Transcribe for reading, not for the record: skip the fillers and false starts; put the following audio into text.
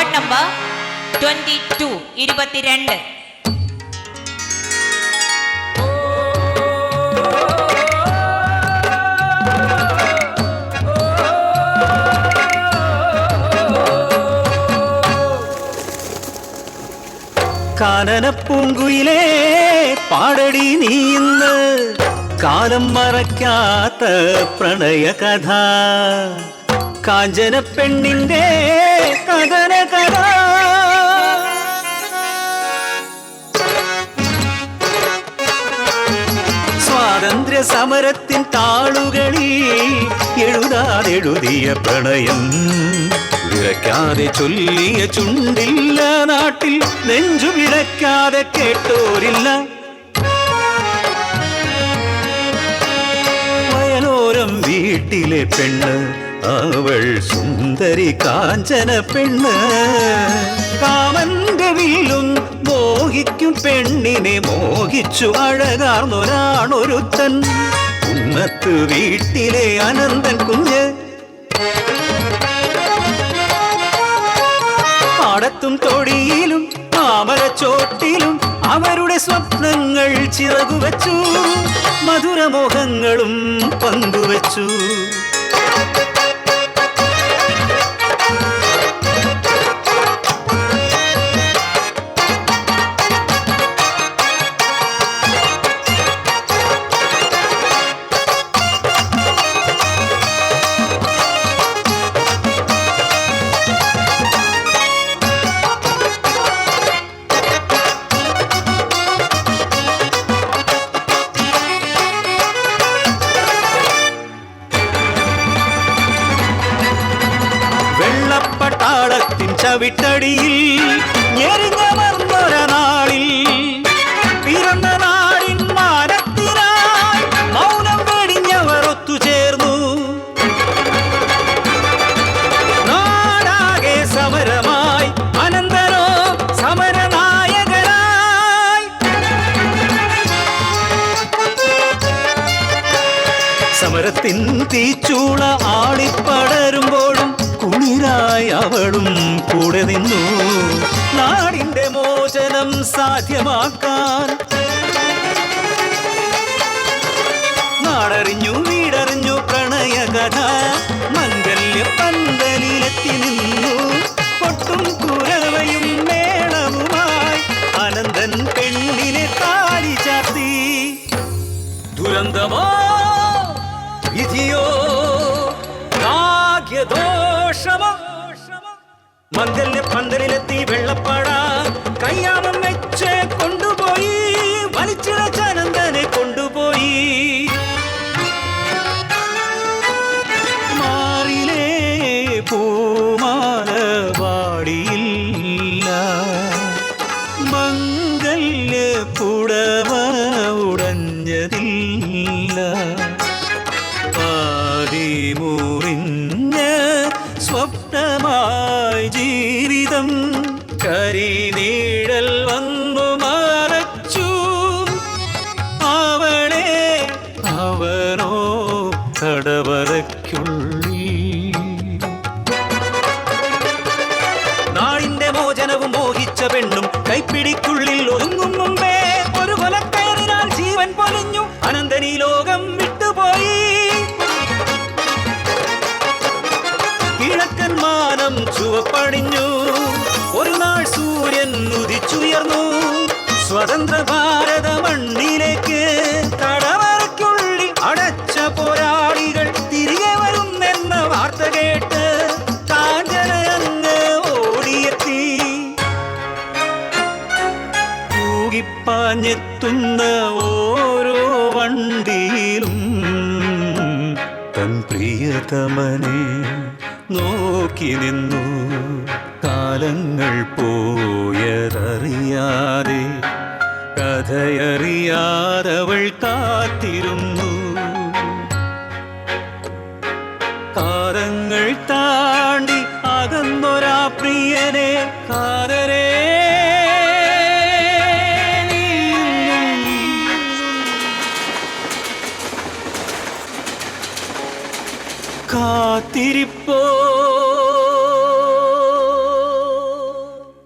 Ward number 22 22. കാനനപ്പൂങ്കുയിലേ പാടടി നീ ഇന്ന് കാലം മറക്കാത്ത പ്രണയകഥ കാഞ്ചന പെണ്ണിന്റെ കഥന കഥ സ്വാതന്ത്ര്യ സമരത്തിൻ താളുകളിൽ എഴുതാതെഴുതിയ പ്രണയം വിറയ്ക്കാതെ ചൊല്ലിയ ചുണ്ടില്ല നാട്ടിൽ നെഞ്ചു വിറയ്ക്കാതെ കേട്ടോരില്ല വയലോരം വീട്ടിലെ പെണ്ണ് അവൾ സുന്ദരി കാഞ്ചന പെണ്ണ് കാമന്റെ വില്ലും മോഹിക്കും പെണ്ണിനെ മോഹിച്ചു അഴകാർന്നൊരാണൊരുത്തൻ ഉമ്മത്ത് വീട്ടിലെ അനന്തൻ കുഞ്ഞ് പാടത്തും തൊടിയിലും മാമരച്ചോട്ടിലും അവരുടെ സ്വപ്നങ്ങൾ ചിറകുവച്ചു മധുരമോഹങ്ങളും പങ്കുവച്ചു വെള്ളപ്പട്ടാളത്തിൻ ചവിട്ടടിയിൽ ഞെരിഞ്ഞമർന്നൊരനാളിൽ പിറന്ന നാടിൻ മാനത്തിനായി മൗനം വെടിഞ്ഞവർ ഒത്തുചേർന്നു നാടാകെ സമരമായി അനന്തരോ സമരനായകനായി സമരത്തിൻ തീച്ചൂള ആളിപ്പടരുമ്പോഴും കുളിരായി അവളും കൂടെ നിന്നു നാടിന്റെ മോചനം സാധ്യമാക്കാൻ നാടറിഞ്ഞു വീടറിഞ്ഞു പ്രണയകഥ മംഗല്യ പന്തലിലെത്തി നിന്നു പൊട്ടും കുരവയും മേളവുമായി അനന്തൻ പെണ്ണിനെ താലി ചാർത്തി ദുരന്തമോ വിധിയോ ഭാഗ്യദോഷമോ മംഗല്യ പന്തലിലെത്തി വെള്ളപ്പാട കയ്യാമം വെച്ച് കൊണ്ടുപോയി വലിച്ചിഴച്ച അനന്തനെ കൊണ്ടുപോയി മാറിലേ പൂമാല വാടിയില്ല മംഗല്യ പുടവ ഉടഞ്ഞതില്ല മുറിഞ്ഞ സ്വപ്നമായി ജീവിതം കരിനീഴൽ വന്നു മറച്ചു അവളെ അവനോ കടവറയ്ക്കുള്ളിൽ നാടിന്റെ മോചനവും മോഹിച്ച പെണ്ണും കൈപ്പിടിക്കുള്ളിൽ ഒതുങ്ങും മുമ്പേ ഒരു കൊലക്കയറിനാൽ ജീവൻ പൊലിഞ്ഞു അനന്തനീ ലോകം വിട്ടുപോയി കിഴക്കൻ മാനം ചുവപ്പണിഞ്ഞു ഒരു നാൾ സൂര്യൻ ഉദിച്ചുയർന്നു സ്വതന്ത്ര ഭാരത മണ്ണിലേക്ക് കടവറയ്ക്കുള്ളിൽ അടച്ച പോരാളികൾ തിരികെ വരുന്നെന്ന വാർത്ത കേട്ട് കാഞ്ചന അങ്ങ് ഓടിയെത്തി തൂകിപ്പാഞ്ഞെത്തുന്ന ഓരോ വണ്ടിയിലും തൻ പ്രിയതമനെ നോക്കി നിന്നു കാലങ്ങൾ പോയതറിയാതെ കഥയറിയാതവൾ കാത്തിരുന്നു കാലങ്ങൾ താണ്ടി അകന്നൊരാ പ്രിയനെ